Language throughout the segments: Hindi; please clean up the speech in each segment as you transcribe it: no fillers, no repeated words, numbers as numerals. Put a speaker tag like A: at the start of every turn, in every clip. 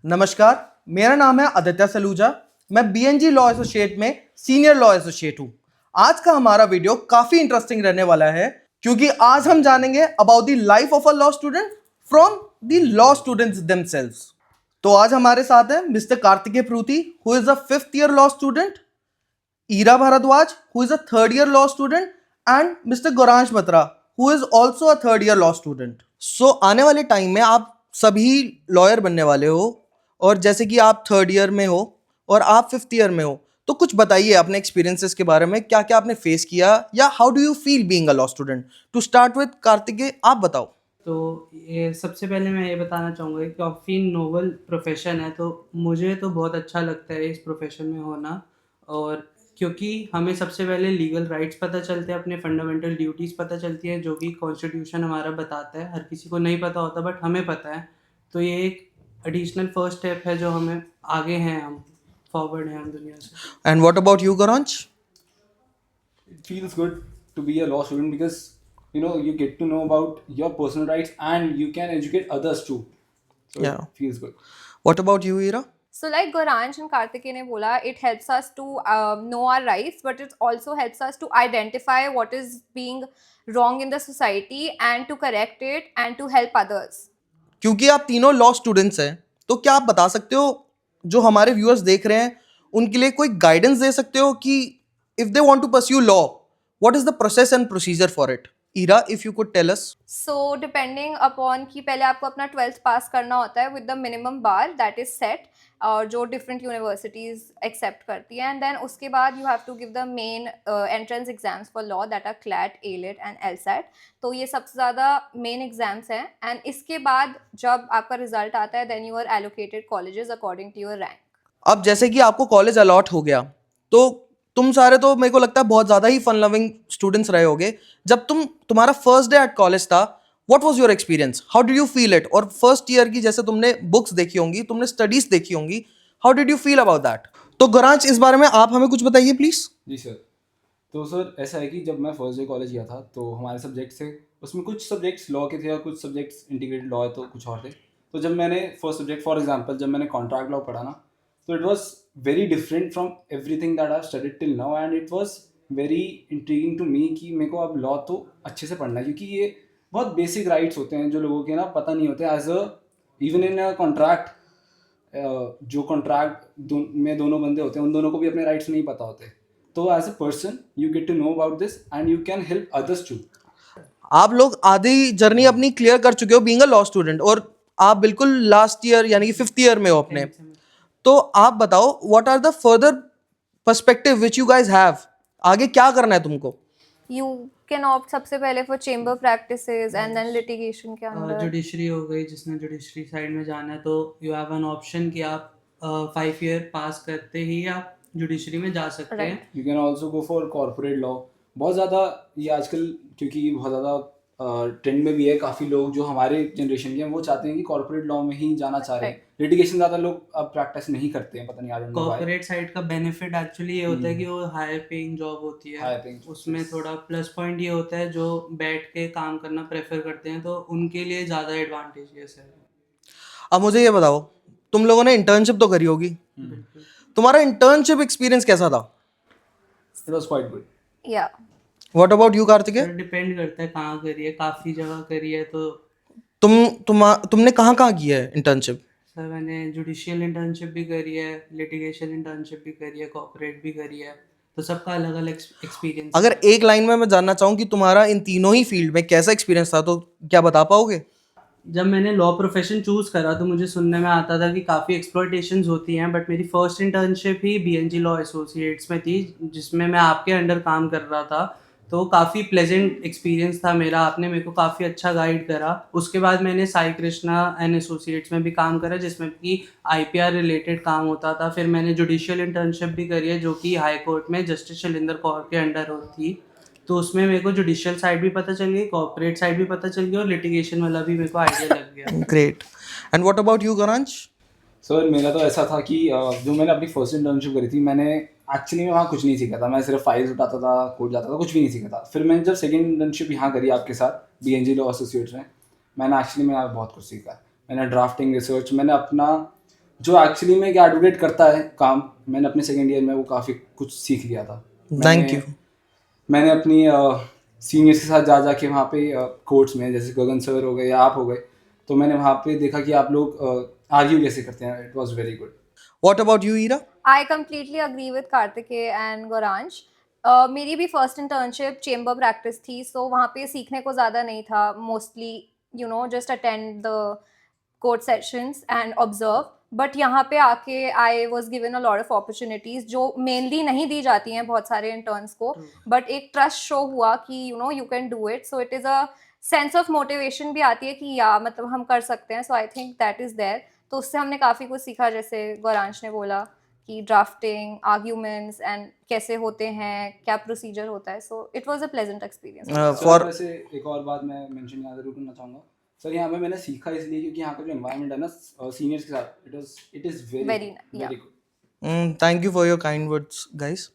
A: नमस्कार, मेरा नाम है आदित्य सलूजा। मैं बीएनजी लॉ एसोसिएट में सीनियर लॉ एसोसिएट हूं। आज का हमारा वीडियो काफी इंटरेस्टिंग रहने वाला है क्योंकि आज हम जानेंगे about the life of a law student from the law students themselves. तो आज हमारे साथ है mister Kartikeya Pruthi, who is a 5th year law student, Ira Bhardwaj, who is a 3rd year law student, and mister Gauransh Batra, who is also a 3rd year law student. So आने वाले टाइम में आप सभी लॉयर बनने वाले हो, और जैसे कि आप 3rd ईयर में हो और आप 5th ईयर में हो, तो कुछ बताइए अपने एक्सपीरियंसेस के बारे में, क्या क्या आपने फेस किया या how do you feel being a law student. To start with Kartikeya, आप बताओ।
B: तो ये सबसे पहले मैं ये बताना चाहूँगा कि काफ़ी नोबल प्रोफ़ेशन है, तो मुझे तो बहुत अच्छा लगता है इस प्रोफ़ेशन में होना। और क्योंकि हमें सबसे पहले लीगल राइट्स पता चलते हैं, अपने फंडामेंटल ड्यूटीज़ पता चलती हैं, जो कि कॉन्स्टिट्यूशन हमारा बताता है। हर किसी को नहीं पता होता, बट हमें पता है। तो ये एक एडिशनल फर्स्ट स्टेप है जो हमें आगे हैं, हम फॉरवर्ड हैं हम दुनिया से।
A: And what about you Gauransh?
C: It feels good to be a law student because you get to know about your personal rights and you can educate others too. So
A: या,
C: it feels good.
A: What about you Ira?
D: So, like Goransh and Kartikeya ne bola, it helps us to know our rights, but it also helps us to identify what is being wrong in the society and to correct it and to help others.
A: क्योंकि आप तीनों लॉ स्टूडेंट्स हैं, तो क्या आप बता सकते हो, जो हमारे व्यूअर्स देख रहे हैं उनके लिए कोई गाइडेंस दे सकते हो कि if they want to pursue law, what is the process and procedure for it? Ira, if you could tell us.
D: So, depending upon कि पहले आपको अपना 12th पास करना होता है with the minimum bar that is set, और जो different universities accept करती हैं, and then उसके बाद you have to give the main entrance exams for law that are CLAT, ALET and LSAT. तो ये सबसे ज़्यादा main exams हैं, and इसके बाद जब आपका result आता है then you are allocated colleges according to your rank.
A: अब जैसे कि आपको कॉलेज अलॉट हो गया, तो तुम सारे तो मेरे को लगता है बहुत ज़्यादा ही फन लविंग स्टूडेंट्स रहे होगे। जब तुम्हारा फर्स्ट डे एट कॉलेज था, what was your experience, how did you feel it? और फर्स्ट ईयर की जैसे तुमने बुक्स देखी होंगी, तुमने स्टडीज देखी होंगी, how did you feel about that? तो गौरांश, इस बारे में आप हमें कुछ बताइए प्लीज।
C: जी सर। तो सर ऐसा है कि जब मैं फर्स्ट डे कॉलेज गया था तो हमारे सब्जेक्ट्स थे, उसमें कुछ सब्जेक्ट्स लॉ के थे और कुछ सब्जेक्ट्स इंटीग्रेटेड लॉ है तो कुछ और थे। तो जब मैंने फर्स्ट सब्जेक्ट फॉर एग्जांपल जब मैंने कॉन्ट्रैक्ट लॉ पढ़ा ना, तो it was very different from everything that I studied till now and it was very intriguing to me कि मेरे को अब लॉ तो अच्छे से पढ़ना है, क्योंकि ये बहुत बेसिक राइट्स होते हैं जो लोगों के ना पता नहीं होते। As a even in a contract, जो कॉन्ट्रैक्ट में दोनों बंदे होते हैं उन दोनों को भी अपने राइट्स नहीं पता होते। तो as a person you get to know about this and you can help others too.
A: आप लोग आधी जर्नी अपनी क्लियर कर चुके हो बीइंग अ लॉ स्टूडेंट, और आप बिल्कुल लास्ट ईयर यानी कि 5th ईयर में हो अपने। तो आप बताओ, what are the further perspective which you guys have? आगे क्या करना है तुमको?
D: You can opt सबसे पहले for chamber practices and then litigation के अंदर।
B: जुडिशरी हो गई, जिसने जुडिशरी साइड में जाना है तो यू हैव एन ऑप्शन कि आप 5 ईयर पास करते ही आप जुडिशरी में जा सकते हैं।
D: Right.
C: You can also go for corporate law. बहुत ज़्यादा ये आजकल, क्योंकि बहुत ज़्यादा ट्रेंड में भी है, काफ़ी लोग जो हमारे जनरेशन के हैं वो चाहते हैं कि कॉर्पोरेट लॉ में ही जाना चाह रहे हैं। लिटिगेशन ज़्यादा लोग अब प्रैक्टिस नहीं करते हैं, पता नहीं, I don't know why.
B: Corporate side का बेनिफिट एक्चुअली ये होता है कि वो हायर पेइंग जॉब होती
C: Higher
B: है,
C: paying jobs,
B: उसमें
C: yes.
B: थोड़ा प्लस पॉइंट ये होता है जो बैठ के काम करना प्रेफर करते हैं, तो उनके लिए ज़्यादा एडवांटेजियस है।
A: अब मुझे ये बताओ, तुम लोगों ने इंटर्नशिप तो करी होगी,
B: बिल्कुल।
A: तुम्हारा इंटर्नशिप एक्सपीरियंस कैसा था?
C: It was quite good.
D: Yeah.
A: What about you Kartikeya?
B: Sir depend करता है कहाँ करी है, काफ़ी जगह करी है। तो
A: तुमने कहाँ कहाँ की है इंटर्नशिप?
B: सर मैंने जुडिशियल इंटर्नशिप भी करी है, लिटिगेशन इंटर्नशिप भी करी है, कॉर्पोरेट भी करी है, तो सबका अलग अलग एक्सपीरियंस
A: अगर
B: है।
A: एक लाइन में मैं जानना चाहूँ कि तुम्हारा इन तीनों ही फील्ड में कैसा एक्सपीरियंस था, तो क्या बता पाओगे?
B: जब मैंने लॉ प्रोफेशन चूज़ करा तो मुझे सुनने में आता था कि काफ़ी एक्सप्लॉयटेशंस होती हैं, बट मेरी फर्स्ट इंटर्नशिप ही बीएनजी लॉ एसोसिएट्स में थी, जिसमें मैं आपके अंडर काम कर रहा था। तो काफ़ी प्लेजेंट एक्सपीरियंस था मेरा, आपने मेरे को काफ़ी अच्छा गाइड करा। उसके बाद मैंने साई कृष्णा एंड एसोसिएट्स में भी काम करा, जिसमें कि आईपीआर रिलेटेड काम होता था। फिर मैंने जुडिशियल इंटर्नशिप भी करी है, जो कि हाई कोर्ट में जस्टिस शैलेंद्र कौर के अंडर थी। तो उसमें मेरे को जुडिशियल साइड भी पता चल गई, कॉर्पोरेट साइड भी पता चल गई, और लिटिगेशन वाला भी मेरे को आइडिया लग गया।
A: Great. And what about you Gauransh?
C: Sir मेरा तो ऐसा था कि जो मैंने अपनी फर्स्ट इंटर्नशिप करी थी, मैंने एक्चुअली में वहाँ कुछ नहीं सीखा था। मैं सिर्फ फाइल्स उठाता था, कोड जाता था, कुछ भी नहीं सीखा था। फिर मैंने जब सेकंड इंटर्नशिप यहाँ करी आपके साथ बीएनजी लॉ एसोसिएट्स में, मैंने एक्चुअली में यहाँ बहुत कुछ सीखा। मैंने ड्राफ्टिंग, रिसर्च, मैंने अपना जो एक्चुअली में क्या एडवोकेट करता है काम, मैंने अपने सेकेंड ईयर में वो काफ़ी कुछ सीख लिया था।
A: Thank you.
C: मैंने अपनी सीनियर्स के साथ जा जाके वहाँ पे कोर्ट्स में, जैसे गगन सर हो गए या आप हो गए, तो मैंने वहाँ पे देखा कि आप लोग आर्ग्यू कैसे करते हैं। It was very good.
A: What about you Ira?
D: I completely agree with Kartikeya and Goransh. मेरी भी फर्स्ट इंटर्नशिप चेम्बर प्रैक्टिस थी, सो वहाँ पे सीखने को ज़्यादा नहीं था, mostly just attend the court sessions and observe. But यहाँ पे आके I was given a lot of opportunities जो मेनली नहीं दी जाती हैं बहुत सारे इंटर्न्स को, बट एक ट्रस्ट शो हुआ कि you can do it, so it is a sense of motivation भी आती है कि या मतलब हम कर सकते हैं, so I think that is there. तो उससे हमने काफ़ी कुछ सीखा, जैसे गौरांश ने बोला कि ड्राफ्टिंग, आर्ग्यूमेंट्स एंड कैसे होते हैं, क्या प्रोसीजर होता है, so it was a pleasant experience.
C: Sir वैसे एक और बात मैं मेंशन यहाँ जरूर करना चाहूँगा सर, यहाँ पे मैंने सीखा इसलिए क्योंकि यहाँ का जो एनवायरनमेंट है ना सीनियर्स के साथ, it is very
D: Very, yeah.
C: Very good.
A: Thank you for your kind words guys.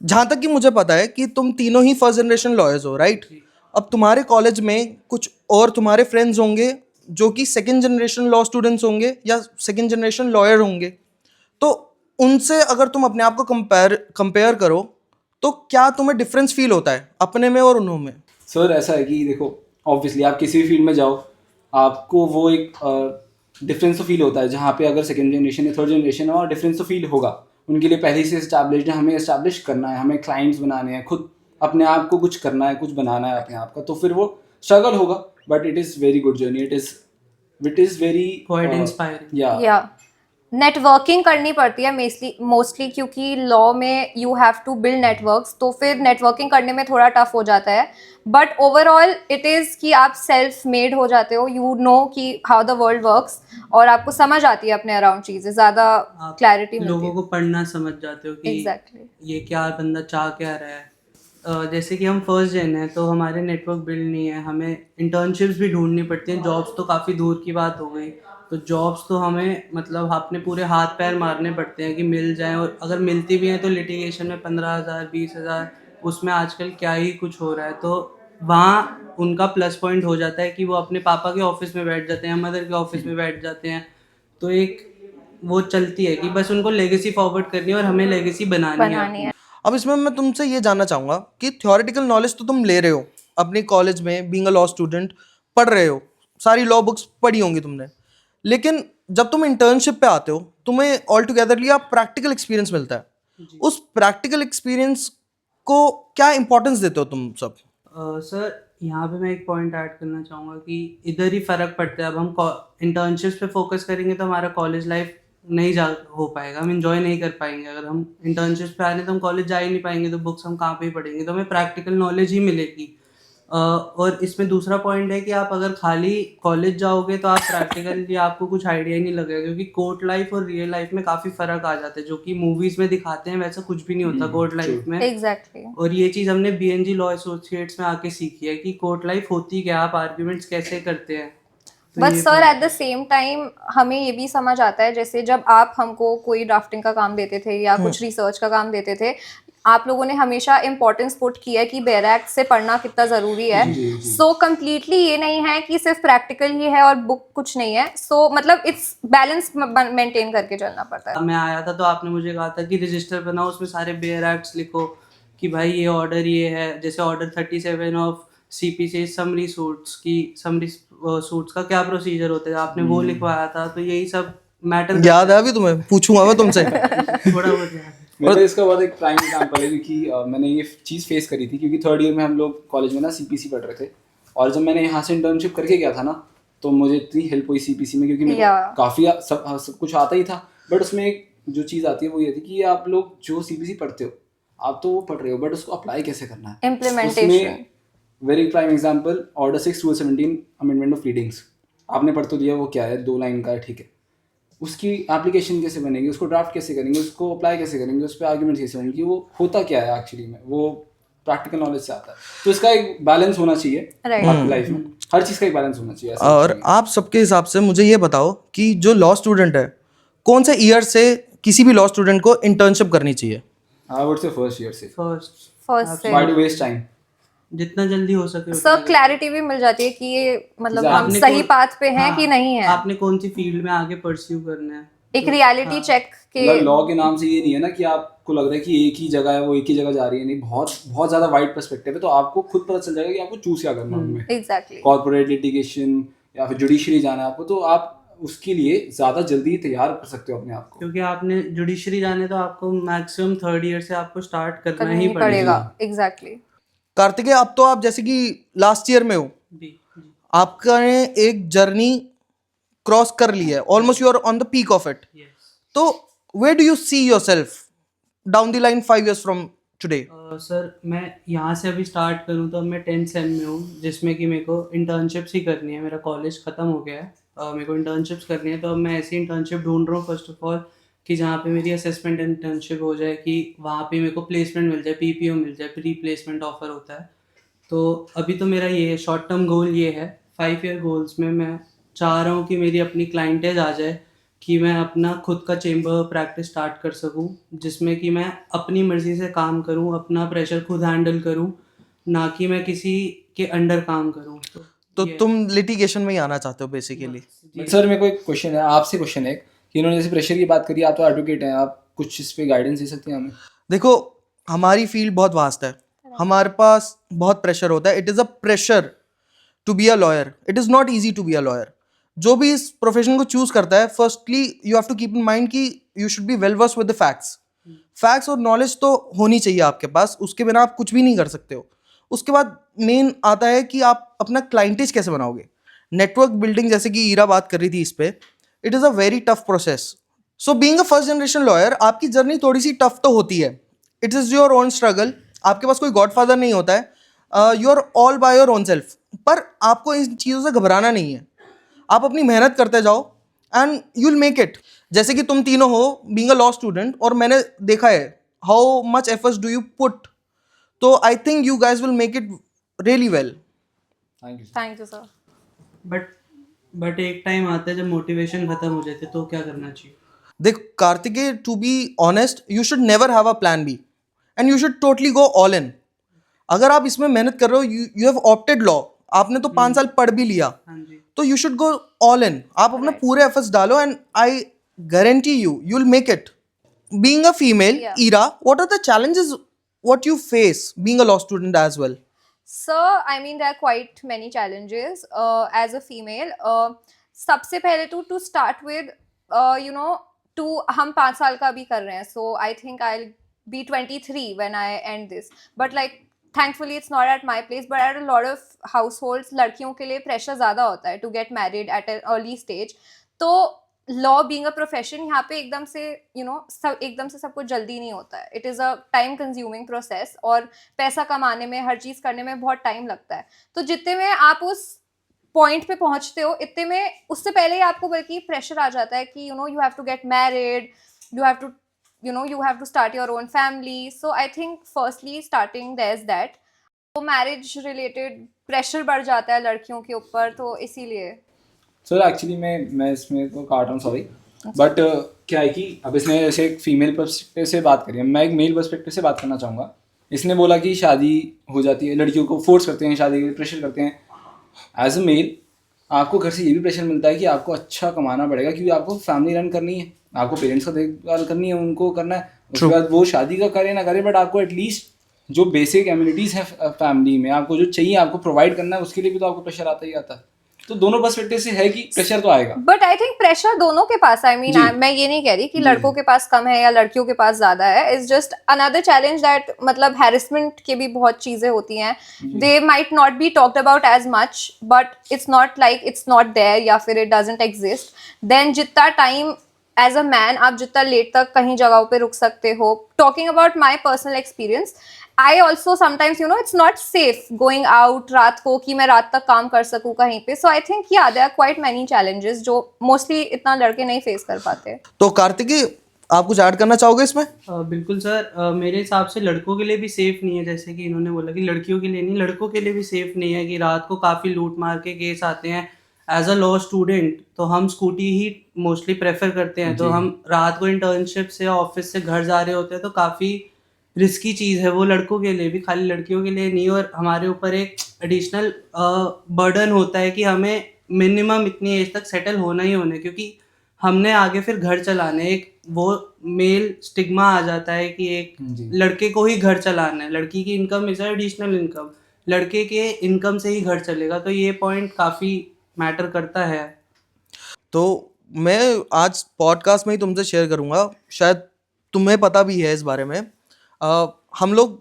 A: जहाँ तक कि मुझे पता है कि तुम तीनों ही फर्स्ट जनरेशन लॉयर्स हो, राइट? अब तुम्हारे कॉलेज में कुछ और तुम्हारे फ्रेंड्स होंगे जो कि सेकंड जनरेशन लॉ स्टूडेंट्स होंगे या सेकंड जनरेशन लॉयर होंगे, तो उनसे अगर तुम अपने आप को कंपेयर करो तो क्या तुम्हें डिफरेंस फील होता है अपने में और उन्हों में?
C: सर ऐसा है कि देखो, ऑब्वियसली आप किसी भी फील्ड में जाओ, आपको वो एक डिफरेंस तो फील होता है। जहाँ पे अगर सेकंड जनरेशन या थर्ड जनरेशन है, और डिफरेंस तो फील होगा। उनके लिए पहले से इस्टेब्लिश्ड है, हमें इस्टेब्लिश करना है, हमें क्लाइंट्स बनाने हैं, खुद अपने आप को कुछ करना है, कुछ बनाना है अपने आप का, तो फिर वो स्ट्रगल होगा। But it is very good journey, it is very
B: quite inspiring.
C: Yeah
D: networking करनी पड़ती है मोस्टली, क्योंकि लॉ में you have to build networks, तो फिर नेटवर्किंग करने में थोड़ा टफ हो जाता है। बट ओवरऑल इट इज़ कि आप सेल्फ मेड हो जाते हो, यू नो कि हाउ द वर्ल्ड वर्क्स, और आपको समझ आती है अपने अराउंड चीज़ें, ज़्यादा
B: आप
D: क्लैरिटी मिलती
B: लोगों
D: है।
B: को पढ़ना समझ जाते हो कि
D: Exactly.
B: ये क्या बंदा चाह क्या रहा है। जैसे कि हम फर्स्ट जन हैं तो हमारे नेटवर्क बिल्ड नहीं है, हमें इंटर्नशिप्स भी ढूंढनी पड़ती हैं। जॉब्स तो काफ़ी दूर की बात हो गई, तो जॉब्स तो हमें मतलब अपने पूरे हाथ पैर मारने पड़ते हैं कि मिल जाएं, और अगर मिलती भी हैं तो लिटिगेशन में 15,000 20,000, उसमें आजकल क्या ही कुछ हो रहा है। तो वहाँ उनका प्लस पॉइंट हो जाता है कि वो अपने पापा के ऑफिस में बैठ जाते हैं, मदर के ऑफिस में बैठ जाते हैं, तो एक वो चलती है कि बस उनको लेगेसी फॉरवर्ड करनी है और हमें लेगेसी बनानी है।
A: अब इसमें मैं तुमसे ये जानना चाहूँगा कि थ्योरेटिकल नॉलेज तो तुम ले रहे हो अपनी कॉलेज में, बीइंग अ लॉ स्टूडेंट पढ़ रहे हो, सारी लॉ बुक्स पढ़ी होंगी तुमने, लेकिन जब तुम इंटर्नशिप पे आते हो तुम्हें ऑल टुगेदरली आप प्रैक्टिकल एक्सपीरियंस मिलता है। उस प्रैक्टिकल एक्सपीरियंस को क्या इंपॉर्टेंस देते हो तुम सब?
B: सर यहाँ पे मैं एक पॉइंट ऐड करना चाहूँगा कि इधर ही फ़र्क पड़ता है। अब हम इंटर्नशिप्स पे फोकस करेंगे तो हमारा कॉलेज लाइफ नहीं जा हो पाएगा, हम इंजॉय नहीं कर पाएंगे। अगर हम इंटर्नशिप्स पे आ रहे हैं तो हम कॉलेज जा ही नहीं पाएंगे, तो बुक्स हम कहाँ पे ही पढ़ेंगे, तो हमें प्रैक्टिकल नॉलेज ही मिलेगी। और इसमें दूसरा पॉइंट है कि आप अगर खाली कॉलेज जाओगे तो आप प्रैक्टिकली आपको कुछ आइडिया ही नहीं लगेगा, क्योंकि कोर्ट लाइफ और रियल लाइफ में काफ़ी फ़र्क आ जाता है। जो कि मूवीज़ में दिखाते हैं वैसा कुछ भी नहीं होता कोर्ट लाइफ में।
D: Exactly.
B: और ये चीज़ हमने बीएनजी लॉ एसोसिएट्स में आके सीखी है कि कोर्ट लाइफ होती क्या, आप आर्ग्यूमेंट्स कैसे करते हैं। तो
D: बट
B: ये
D: sir at the same time हमें ये भी समझ आता है, जैसे जब आप हमको कोई ड्राफ्टिंग का काम देते थे या कुछ रिसर्च का काम देते थे, आप लोगों ने हमेशा इम्पोर्टेंस पुट किया है कि बेयर एक्ट से पढ़ना कितना ज़रूरी है। सो कम्प्लीटली ये नहीं है कि सिर्फ प्रैक्टिकल ही है और बुक कुछ नहीं है। सो मतलब इट्स बैलेंस मेंटेन करके चलना पड़ता है।
B: मैं आया था तो आपने मुझे कहा था कि रजिस्टर बनाओ, उसमें सारे बेयर एक्ट्स लिखो कि भाई ये ऑर्डर ये है। जैसे order 37 of CPC summary suits की, समरी सूट्स का क्या प्रोसीजर होता है, आपने वो लिखवाया था। तो यही सब मैटर
A: याद है अभी तुम्हें? पूछूंगा मैं तुमसे।
B: थोड़ा बहुत याद है।
C: मेरे तो इसका बहुत एक प्राइम एग्जांपल है, क्योंकि मैंने ये चीज़ फेस करी थी। क्योंकि थर्ड ईयर में हम लोग कॉलेज में ना सीपीसी पढ़ रहे थे, और जब मैंने यहाँ से इंटर्नशिप करके गया था ना, तो मुझे इतनी हेल्प हुई सीपीसी में, क्योंकि मेरे काफ़ी सब कुछ आता ही था। बट उसमें एक जो चीज़ आती है वो ये थी कि आप लोग जो सीपीसी पढ़ते हो, आप तो वो पढ़ रहे हो, बट उसको अप्लाई कैसे करना है,
D: implementation.
C: Very prime example order 6 rule 17 amendment of readings, आपने पढ़ तो लिया, वो क्या है, 2 लाइन का है, ठीक है। उसकी एप्लीकेशन कैसे बनेगी, उसको ड्राफ्ट कैसे करेंगे, उसको अप्लाई कैसे करेंगे, उस पर आर्ग्यूमेंट कैसे होंगे, वो होता क्या है एक्चुअली में, वो प्रैक्टिकल नॉलेज से आता है। तो इसका एक बैलेंस होना चाहिए आपकी लाइफ में, हर चीज़ का एक बैलेंस होना चाहिए।
A: और आप सबके हिसाब से मुझे ये बताओ कि जो लॉ स्टूडेंट है, कौन से ईयर से किसी भी लॉ स्टूडेंट को इंटर्नशिप करनी चाहिए?
C: I would say first year से।
D: First
C: why to waste time?
B: जितना जल्दी हो सके
D: सर क्लैरिटी भी मिल जाती है कि ये मतलब हम
B: आपने
D: सही
B: कौन-
D: पाथ पे हैं
B: हाँ,
D: कि नहीं है।
B: आपने कौन सी फील्ड में आगे परस्यू करना है।
D: एक
B: तो
D: रियलिटी
B: हाँ,
D: चेक के
C: मतलब लॉ के नाम से ये नहीं है ना कि आपको लग रहा है कि एक ही जगह है, वो एक ही जगह जा रही है, नहीं, बहुत बहुत ज़्यादा वाइड पर्सपेक्टिव है, तो आपको खुद पता चल जाएगा कि आपको चूज़ क्या करना है उनमें।
D: एग्जैक्टली
C: कॉर्पोरेट लिटिगेशन या फिर जुडिशरी जाना है आपको, तो आप उसके लिए ज़्यादा जल्दी तैयार कर सकते हो अपने आप को।
B: क्योंकि आपने जुडिशरी जाने तो आपको मैक्सिमम 3rd ईयर से आपको स्टार्ट करना
D: करना
B: ही
D: ही
B: पड़ेगा।
D: पड़ेगा एग्जैक्टली
A: कार्तिकेय, अब तो आप जैसे कि लास्ट ईयर में हो,
B: जी जी
A: आपने एक जर्नी क्रॉस कर ली है, almost you are on the peak of it.
B: Yes.
A: तो where do you see yourself down the line 5 years from today?
B: Sir मैं यहाँ से अभी स्टार्ट करूँ तो अब मैं 10th सेम में हूँ, जिसमें कि मेरे को इंटर्नशिप्स ही करनी है। मेरा कॉलेज ख़त्म हो गया है, मेरे को इंटर्नशिप्स करनी है, तो अब मैं ऐसी इंटर्नशिप ढूंढ रहा हूँ फर्स्ट ऑफ ऑल कि जहाँ पे मेरी असेसमेंट इंटर्नशिप हो जाए, कि वहाँ पे मेरे को प्लेसमेंट मिल जाए, पीपीओ मिल जाए, प्री प्लेसमेंट ऑफर होता है। तो अभी तो मेरा ये शॉर्ट टर्म गोल ये है, 5 ईयर गोल्स में मैं चाह रहा हूँ कि मेरी अपनी क्लाइंटेज आ जाए, कि मैं अपना खुद का चेम्बर प्रैक्टिस स्टार्ट कर सकूं, जिसमें कि मैं अपनी मर्ज़ी से काम करूं, अपना प्रेशर खुद हैंडल करूं, ना कि मैं किसी के अंडर काम करूं।
A: तो
B: ये
A: तुम लिटिगेशन में ही आना चाहते हो बेसिकली?
B: जी।
C: बट सर मेरे को एक क्वेश्चन है आपसे, क्वेश्चन है कि इन्होंने जैसे प्रेशर की बात करी, आप तो एडवोकेट हैं, आप कुछ इस पे गाइडेंस दे सकते हैं हमें?
A: देखो, हमारी फील्ड बहुत वास्ट है, हमारे पास बहुत प्रेशर होता है. It is a pressure to be a lawyer. It is not easy to be a lawyer. जो भी इस प्रोफेशन को चूज करता है, firstly you have to keep in mind कि you should be well versed with the facts. Facts और नॉलेज तो होनी चाहिए आपके पास, उसके बिना आप कुछ भी नहीं कर सकते हो. उसके बाद मेन आता है कि आप अपना क्लाइंटेज कैसे बनाओगे. नेटवर्क बिल्डिंग, जैसे कि ईरा बात कर रही थी इस पे, it is a very tough process. So being a first generation lawyer, आपकी जर्नी थोड़ी सी टफ तो होती है. It is your own struggle. आपके पास कोई गॉडफादर नहीं होता है. You are all by your own self. पर आपको इन चीज़ों से घबराना नहीं है. आप अपनी मेहनत करते जाओ and you will make it. जैसे कि तुम तीनों हो, बीइंग अ लॉ स्टूडेंट, और मैंने देखा है how much efforts do you put. तो I think you guys will make it really well.
C: Thank you.
D: Thank you sir
B: but but एक टाइम आता है जब मोटिवेशन ख़त्म हो जाती है, तो क्या करना चाहिए?
A: देख Kartikeya, to be honest, you should never have a plan B and you should totally go all in. अगर आप इसमें मेहनत कर रहे हो, यू हैव ऑप्टेड लॉ, आपने तो 5 साल पढ़ भी लिया,
B: हाँ जी।
A: तो यू शुड गो ऑल इन. आप अपने
D: Right.
A: पूरे एफर्ट्स डालो and I guarantee you will make it. Being a female,
D: Yeah.
A: Ira, what are the challenges what you face being a law student as well?
D: So, I mean, there are quite many challenges as a female. सबसे पहले to start with, you know, हम 5 साल का भी कर रहे हैं. So, I think I'll be 23 when I end this. But like, thankfully, it's not at my place. But at a lot of households, लड़कियों के लिए pressure ज़्यादा होता है to get married at an early stage. तो लॉ बीइंग अ प्रोफेशन, यहाँ पे एकदम से सब एकदम से सब कुछ जल्दी नहीं होता है. It is a time consuming process, और पैसा कमाने में, हर चीज़ करने में बहुत टाइम लगता है. तो जितने में आप उस पॉइंट पे पहुंचते हो, इतने में उससे पहले ही आपको बल्कि प्रेशर आ जाता है कि you have to get married, you have to you have to start your own family. So I think firstly starting there is that. तो मैरिज रिलेटेड प्रेशर बढ़ जाता है लड़कियों के ऊपर, तो इसीलिए.
C: सर एक्चुअली मैं इसमें तो काट रहा हूँ, सॉरी, बट क्या है कि अब इसने जैसे एक फीमेल पर्सपेक्टिव से बात करी है, मैं एक मेल पर्सपेक्टिव से बात करना चाहूँगा. इसने बोला कि शादी हो जाती है, लड़कियों को फोर्स करते हैं शादी के लिए, प्रेशर करते हैं. एज अ मेल आपको घर से ये भी प्रेशर मिलता है कि आपको अच्छा कमाना पड़ेगा, क्योंकि आपको फैमिली रन करनी है, आपको पेरेंट्स का देखभाल करनी है, उनको करना है. उसके बाद वो शादी का करे ना करे, बट आपको एटलीस्ट जो बेसिक एम्यूनिटीज़ हैं फैमिली में, आपको जो चाहिए आपको प्रोवाइड करना है, उसके लिए भी तो आपको प्रेशर आता ही आता है. तो दोनों पर्सपेक्टिव से है कि प्रेशर तो आएगा.
D: बट आई थिंक प्रेशर दोनों के पास, आई मीन, मैं ये नहीं कह रही कि लड़कों के पास कम है या लड़कियों के पास ज्यादा है. It's just another challenge that, मतलब हैरेसमेंट के भी बहुत चीजें होती हैं. They might not be talked about as much, but it's not like it's not there या फिर इट डजंट एग्जिस्ट. देन जितना टाइम एज अ मैन आप जितना लेट तक कहीं जगहों पे रुक सकते हो. Talking about my personal experience, I also sometimes it's not safe going out रात को, कि मैं रात तक काम कर सकूं कहीं पे. So I think there are quite many challenges जो मोस्टली इतना लड़के नहीं फेस कर पाते.
A: तो कार्तिकी, आप कुछ ऐड करना चाहोगे इसमें?
B: बिल्कुल सर, मेरे हिसाब से लड़कों के लिए भी सेफ नहीं है, जैसे कि इन्होंने बोला कि लड़कियों के लिए नहीं, लड़कों के लिए भी सेफ नहीं है, कि रात को काफ़ी लूट मार के केस आते हैं. एज अ लॉ स्टूडेंट तो हम स्कूटी ही मोस्टली प्रेफर करते हैं, तो हम रात को इंटर्नशिप से ऑफिस से घर जा रहे होते हैं, तो काफ़ी रिस्की चीज़ है वो लड़कों के लिए भी, खाली लड़कियों के लिए नहीं. और हमारे ऊपर एक एडिशनल बर्डन होता है कि हमें मिनिमम इतनी एज तक सेटल होना ही होना है, क्योंकि हमने आगे फिर घर चलाने, एक वो मेल स्टिग्मा आ जाता है कि एक
C: जी
B: लड़के को ही घर चलाना है, लड़की की इनकम इज एडिशनल इनकम, लड़के के इनकम से ही घर चलेगा, तो ये पॉइंट काफ़ी मैटर करता है।
A: तो मैं आज पॉडकास्ट में ही तुमसे शेयर करूंगा, शायद तुम्हें पता भी है इस बारे में। हम लोग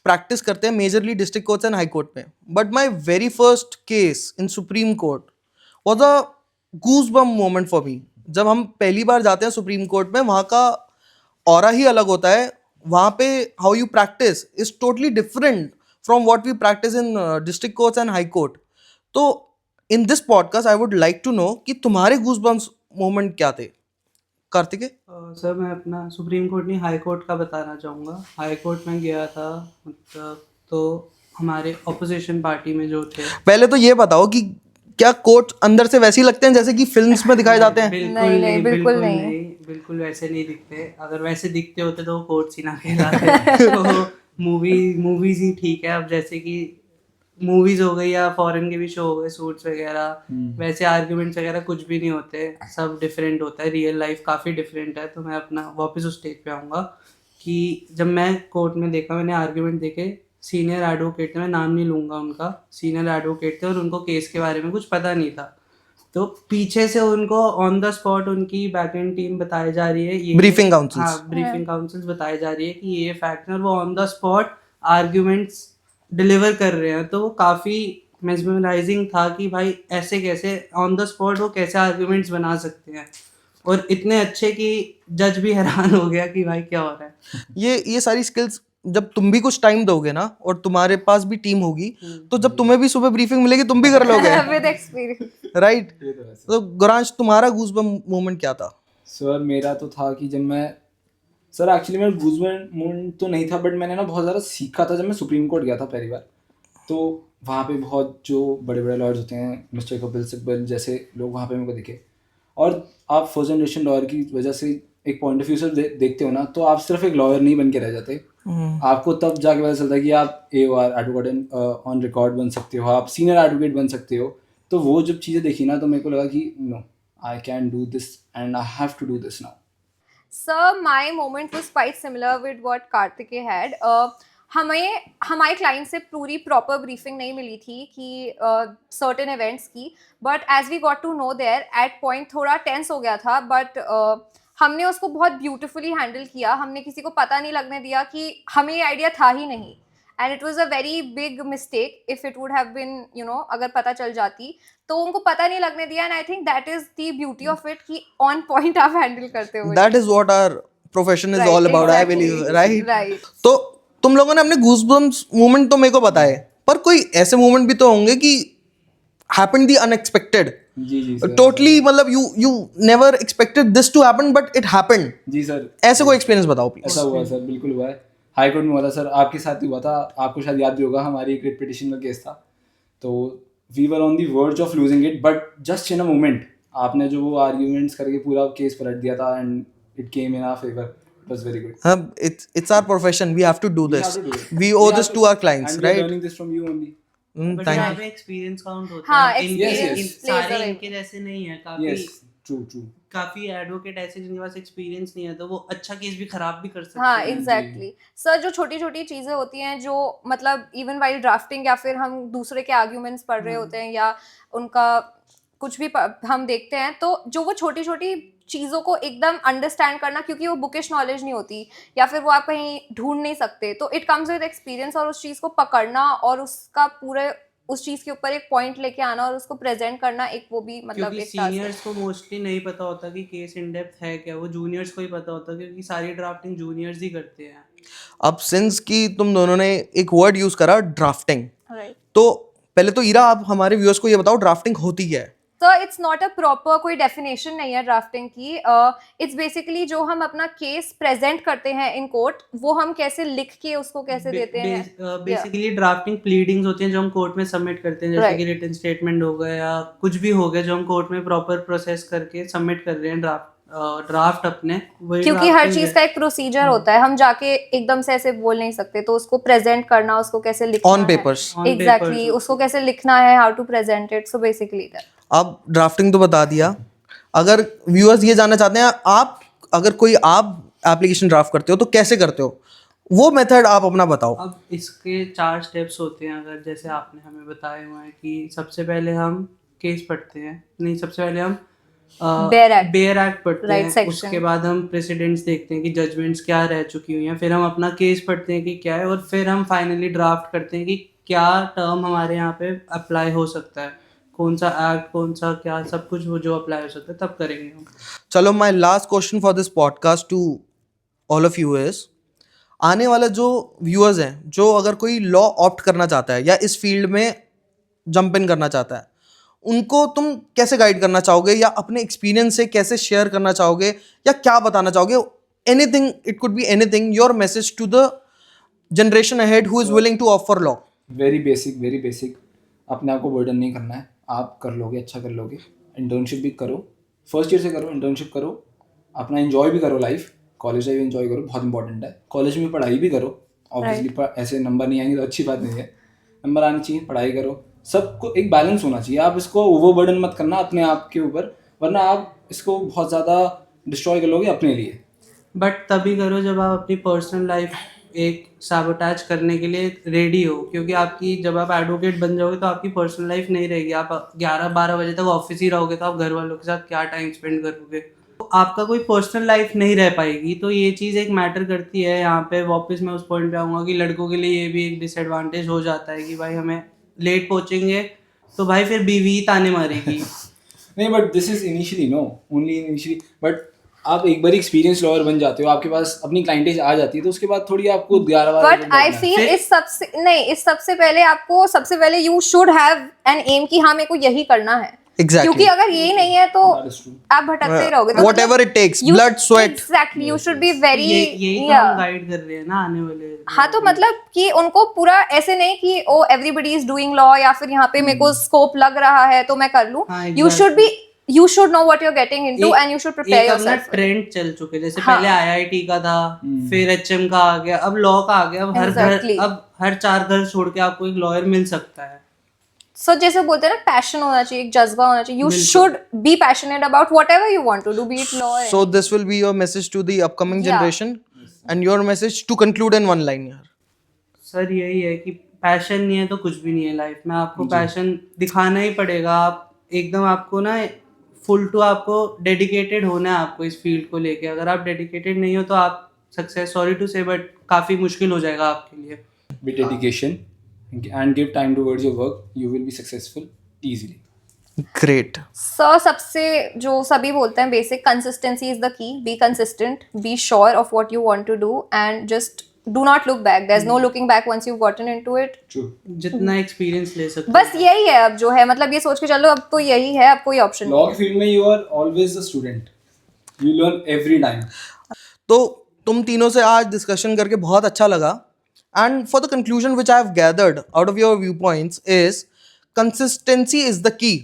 A: प्रैक्टिस करते हैं majorly district courts and high court में, but my very first case in supreme court was a goosebump moment for me. जब हम पहली बार जाते हैं सुप्रीम कोर्ट में, वहाँ का ऑरा ही अलग होता है। वहाँ पे how you practice is totally different from what we practice in district courts and high court. तो in this podcast I would like to know कि तुम्हारे गूज़बम्प्स मोमेंट क्या थे, कार्तिकेय?
B: सर मैं अपना सुप्रीम कोर्ट नहीं, हाई कोर्ट का बताना चाहूँगा। हाई कोर्ट में गया था, मतलब तो हमारे ऑपोजिशन पार्टी में जो थे,
A: पहले तो ये बताओ कि क्या कोर्ट अंदर से वैसे ही लगते हैं जैसे कि फिल्म्स में दिखाए जाते हैं?
B: बिल्कुल
D: नहीं,
B: नहीं,
D: बिल्कुल
B: बिल्कुल
D: नहीं।
B: नहीं, बिल्कुल वैसे नहीं दिखते। अगर वैसे दिखते होते तो वो कोर्ट्स ही ना कहलाते। तो मूवीज ही ठीक है। अब जैसे कि मूवीज हो गई या फॉरेन के भी शो हो गए, सूट्स वगैरह, वैसे आर्ग्यूमेंट्स वगैरह कुछ भी नहीं होते, सब डिफरेंट होता है, रियल लाइफ काफ़ी डिफरेंट है। तो मैं अपना वापस उस स्टेज पे आऊँगा कि जब मैं कोर्ट में देखा, मैंने आर्ग्यूमेंट देखे, सीनियर एडवोकेट थे, मैं नाम नहीं लूँगा उनका, सीनियर एडवोकेट थे और उनको केस के बारे में कुछ पता नहीं था। तो पीछे से उनको ऑन द स्पॉट उनकी बैक एंड टीम बताई जा रही है, ये
A: Briefing counsels.
B: हाँ, ब्रीफिंग काउंसिल्स बताई जा रही है कि ये फैक्ट है, और वो on the spot arguments deliver कर रहे हैं। तो वो काफ़ी मेस्मराइजिंग था कि भाई ऐसे कैसे ऑन द स्पॉट वो कैसे आर्ग्यूमेंट्स बना सकते हैं, और इतने अच्छे कि जज भी हैरान हो गया कि भाई क्या हो रहा है।
A: ये सारी स्किल्स जब तुम भी कुछ टाइम दोगे ना और तुम्हारे पास भी टीम होगी, तो जब तुम्हें भी सुबह ब्रीफिंग मिलेगी तुम भी कर लोगे,
D: विद एक्सपीरियंस।
A: राइट?
C: ये तो वैसे
A: तो गुरांश, तुम्हारा गूज़बम्प मोमेंट क्या था?
C: सर मेरा तो था कि जब मैं सर एक्चुअली मेरा गूज़बम्प मोमेंट तो नहीं था, बट मैंने ना बहुत ज़्यादा सीखा था जब मैं सुप्रीम कोर्ट गया था पहली बार। तो वहाँ पे बहुत जो बड़े बड़े लॉयर्स होते हैं, मिस्टर कपिल सिब्बल जैसे लोग वहाँ पे मेरे को दिखे। और आप फर्स्ट जनरेशन लॉयर की वजह से एक पॉइंट ऑफ व्यू से देखते हो ना, तो आप सिर्फ एक लॉयर नहीं बन के रह जाते। आपको तब जाके पता चलता है कि आप AOR एडवोकेट ऑन रिकॉर्ड बन सकते हो, आप सीनियर एडवोकेट बन सकते हो। तो वो जब चीज़ें देखी ना, तो मेरे को लगा कि no, I can do this and I have to do this now.
D: Sir, my moment was quite similar with what Kartikeya had. हमें हमारे क्लाइंट से पूरी प्रॉपर ब्रीफिंग नहीं मिली थी कि सर्टेन इवेंट्स की, but as we got to know there at point थोड़ा टेंस हो गया था, बट हमने उसको बहुत ब्यूटिफुली हैंडल किया। हमने किसी को पता नहीं लगने दिया कि हमें ये आइडिया था ही नहीं, and it was a very big mistake if it would have been, you know, अगर पता चल जाती तो उनको पता नहीं लगने दिया। And I think that is the beauty of it कि ऑन पॉइंट आप हैंडल करते हो।
A: That is what our profession is all about, I believe, right?
D: Right.
A: तो तुम लोगों ने अपने गूज़बम्प्स मोमेंट तो मेरे को बताए, पर कोई ऐसे मोमेंट भी तो होंगे कि हैपेंड द अनएक्सपेक्टेड,
C: जी सर।
A: टोटली, मतलब you never expected this to happen but it happened.
C: जी सर,
A: ऐसे कोई एक्सपीरियंस बताओ प्लीज।
C: ऐसा हुआ सर, बिल्कुल हुआ है। हाई कोर्ट में हुआ था सर, आपके साथ ही हुआ था, आपको शायद याद भी होगा, हमारी एक रिट पिटिशन का केस था। तो we were on the verge of losing it, but just in a moment आपने जो वो आर्ग्यूमेंट्स करके पूरा केस पलट दिया था, and it came in our favour. It was very good.
A: It's our profession, we have to do this, we owe this to our clients,
C: and we are
A: right?
C: learning this from you only.
B: But
A: Thank
B: यहाँ
A: you.
B: पे एक्सपीरियंस काउंट होता
D: हाँ,
B: है।
D: experience
C: Yes,
D: plays a
B: सारे
D: role.
B: इनके जैसे नहीं है,
C: Yes, true.
B: काफी एडवोकेट ऐसे जिनके पास एक्सपीरियंस नहीं है, तो वो अच्छा केस भी खराब भी कर सकते
D: हाँ,
B: हैं।
D: Exactly sir. जो छोटी छोटी चीजें होती हैं, जो मतलब इवन वाइल ड्राफ्टिंग या फिर हम दूसरे के आर्ग्यूमेंट्स पढ़ रहे होते हैं या उनका कुछ भी हम देखते हैं, तो जो वो छोटी छोटी चीज़ों को एकदम अंडरस्टैंड करना, क्योंकि वो बुकिश नॉलेज नहीं होती या फिर वो आप कहीं ढूंढ नहीं सकते, तो इट कम्स विद एक्सपीरियंस। और उस चीज़ को पकड़ना और उसका पूरे उस चीज़ के ऊपर एक पॉइंट लेके आना और उसको प्रेजेंट करना, एक वो भी मतलब
B: क्योंकि
D: एक टास्क है।
B: सीनियर्स को मोस्टली नहीं पता होता कि केस इन डेप्थ है क्या, वो जूनियर्स को ही पता होता है, क्योंकि सारी ड्राफ्टिंग जूनियर्स ही करते हैं।
A: अब सिंस कि तुम दोनों ने एक वर्ड यूज करा, ड्राफ्टिंग,
D: राइट।
A: तो पहले तो ईरा, आप हमारे व्यूअर्स को ये बताओ ड्राफ्टिंग होती क्या है?
D: तो इट्स नॉट अ प्रॉपर कोई डेफिनेशन नहीं है ड्राफ्टिंग की। इट्स बेसिकली जो हम अपना केस प्रेजेंट करते हैं इन कोर्ट, वो हम कैसे लिख के उसको कैसे देते हैं।
B: बेसिकली ड्राफ्टिंग प्लीडिंग्स होती हैं जो हम कोर्ट में सबमिट करते हैं, जैसे
D: Right.
B: कि रिटन स्टेटमेंट हो गया या कुछ भी हो गया जो हम कोर्ट में प्रॉपर प्रोसेस करके सबमिट कर रहे हैं ड्राफ्ट अपने, वही
D: क्योंकि हर
B: drafting
D: चीज
B: है।
D: का एक प्रोसीजर होता है, हम जाके एकदम से ऐसे बोल नहीं सकते, तो उसको प्रेजेंट करना, उसको कैसे लिखना
A: on papers.
B: On
D: exactly
B: papers
D: उसको कैसे लिखना है, how to present it, so basically that.
A: अब ड्राफ्टिंग तो बता दिया, अगर व्यूअर्स ये जानना चाहते हैं आप अगर कोई आप एप्लीकेशन ड्राफ्ट करते हो तो कैसे करते हो, वो मेथड आप अपना बताओ।
B: अब इसके 4 स्टेप्स होते हैं। अगर जैसे आपने हमें बताए हुए हैं कि सबसे पहले हम केस पढ़ते हैं, नहीं सबसे पहले हम बेयर एक्ट पढ़ते
D: Right
B: हैं,
D: section.
B: उसके बाद हम प्रेसिडेंट्स देखते हैं कि जजमेंट्स क्या रह चुकी हुई हैं, फिर हम अपना केस पढ़ते हैं कि क्या है, और फिर हम फाइनली ड्राफ्ट करते हैं कि क्या टर्म हमारे यहाँ पे अप्लाई हो सकता है, कौन सा एक्ट, कौन सा क्या, सब कुछ वो जो अप्लाई हो सकता है तब करेंगे हम।
A: चलो, my last question for this podcast to all of you is, आने वाला जो व्यूअर्स हैं, जो अगर कोई लॉ ऑप्ट करना चाहता है या इस फील्ड में जंप इन करना चाहता है, उनको तुम कैसे गाइड करना चाहोगे या अपने एक्सपीरियंस से कैसे शेयर करना चाहोगे या क्या बताना चाहोगे? Anything, it could be anything, your message to the generation ahead who is willing to offer law.
C: Very basic, अपने आप को बर्डन नहीं करना है, आप कर लोगे, अच्छा कर लोगे। इंटर्नशिप भी करो, फर्स्ट ईयर से करो, इंटर्नशिप करो, अपना एंजॉय भी करो, लाइफ कॉलेज लाइफ एंजॉय करो, बहुत इंपॉर्टेंट है। कॉलेज में पढ़ाई भी करो, ऑब्वियसली ऐसे नंबर नहीं आएंगे तो अच्छी बात नहीं है, नंबर आने चाहिए, पढ़ाई करो, सबको एक बैलेंस होना चाहिए। आप इसको ओवर बर्डन मत करना अपने आप के ऊपर, वरना आप इसको बहुत ज़्यादा डिस्ट्रॉय कर लोगे अपने लिए।
B: बट तभी करो जब आप अपनी पर्सनल लाइफ एक सैबोटेज करने के लिए रेडी हो, क्योंकि आपकी जब आप एडवोकेट बन जाओगे तो आपकी पर्सनल लाइफ नहीं रहेगी। आप 11-12 बजे तक ऑफिस ही रहोगे तो आप घर वालों के साथ क्या टाइम स्पेंड करोगे, तो आपका कोई पर्सनल लाइफ नहीं रह पाएगी। तो ये चीज़ एक मैटर करती है। यहाँ पे वापस मैं उस पॉइंट पे आऊँगा कि लड़कों के लिए ये भी एक डिसएडवांटेज हो जाता है कि भाई हमें लेट पहुँचेंगे तो भाई फिर बीवी ताने मारेगी।
C: नहीं, but this is initially, no only initially, but आप एक बार एक्सपीरियंस लॉयर बन जाते हो, आपके पास अपनी क्लाइंटेज आ जाती है, तो उसके बाद थोड़ी आपको 11-12
D: बट आई फील इस सबसे पहले आपको सबसे पहले you should have an aim कि हाँ मेरे को यही करना है।
A: Exactly.
D: क्योंकि अगर यही नहीं है तो
C: That is true.
D: आप भटकते ही रहोगे। तो
A: Whatever it takes, blood, sweat.
D: Exactly, you should be very,
B: यही तो हम गाइड कर रहे हैं ना आने वाले।
D: हाँ, तो मतलब कि उनको पूरा ऐसे नहीं कि ओ एवरीबडी इज डूइंग लॉ या फिर यहाँ पे मेरे को स्कोप लग रहा है तो मैं कर लूँ।
B: हाँ,
D: you should know what you are getting into and you should prepare yourself.
B: Trend चल चुके, जैसे
D: हाँ।
B: पहले आईआईटी का था, फिर एचएम का आ गया, अब लॉ का आ गया। अब
D: Exactly.
B: अब हर 4 घर छोड़ के आपको एक लॉयर मिल सकता है।
D: सो जैसे बोलते हैं ना, पैशन होना चाहिए, एक जज्बा होना चाहिए। You should be passionate about whatever you want to do, be it law.
A: So this will be your message to the upcoming
D: Yeah.
A: generation, and your message to conclude in one line here.
B: Sir यही है कि पैशन नहीं है तो कुछ भी नहीं है लाइफ में। आपको पैशन दिखाना ही पड़ेगा। आप एकदम आपको ना फुल टू आपको डेडिकेटेड होना है आपको इस फील्ड को लेके। अगर आप डेडिकेटेड नहीं हो तो आप सक्सेस, सॉरी टू से, बट काफ़ी मुश्किल हो जाएगा आपके लिए।
C: With dedication and give time towards your work, you will be successful easily.
A: Great.
D: Sir सबसे जो सभी बोलते हैं basic, consistency is the key. Be consistent, be sure of what you want to do and just do not look back. There is no looking back once you gotten into it.
C: True.
B: जितना एक्सपीरियंस ले सकते
D: बस यही है अब जो है, मतलब ये सोच के चलो अब तो यही है, अब कोई ऑप्शन
C: Law
D: नहीं
C: के फील्ड में you are always a student. You learn every time.
A: तो तुम तीनों से आज डिस्कशन करके बहुत अच्छा लगा, and for the conclusion which I have gathered out of your view points is consistency is the की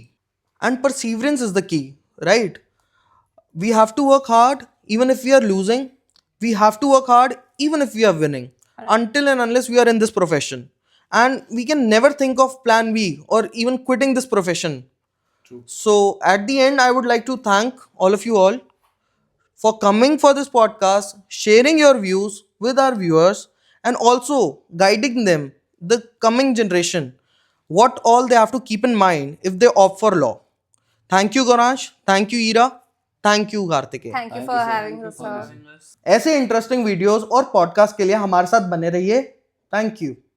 A: एंड परसीवरेंस इज द की, right? We have to work hard even if we are losing. We have to work hard even if we are winning, until and unless we are in this profession. And we can never think of plan B or even quitting this profession.
C: True.
A: So at the end, I would like to thank all of you all for coming for this podcast, sharing your views with our viewers, and also guiding them, the coming generation, what all they have to keep in mind if they opt for law. Thank you, Gaurash. Thank you, Ira. Thank you Kartikeya.
D: Thank you for having us sir.
A: ऐसे इंटरेस्टिंग वीडियोस और पॉडकास्ट के लिए हमारे साथ बने रहिए। Thank you.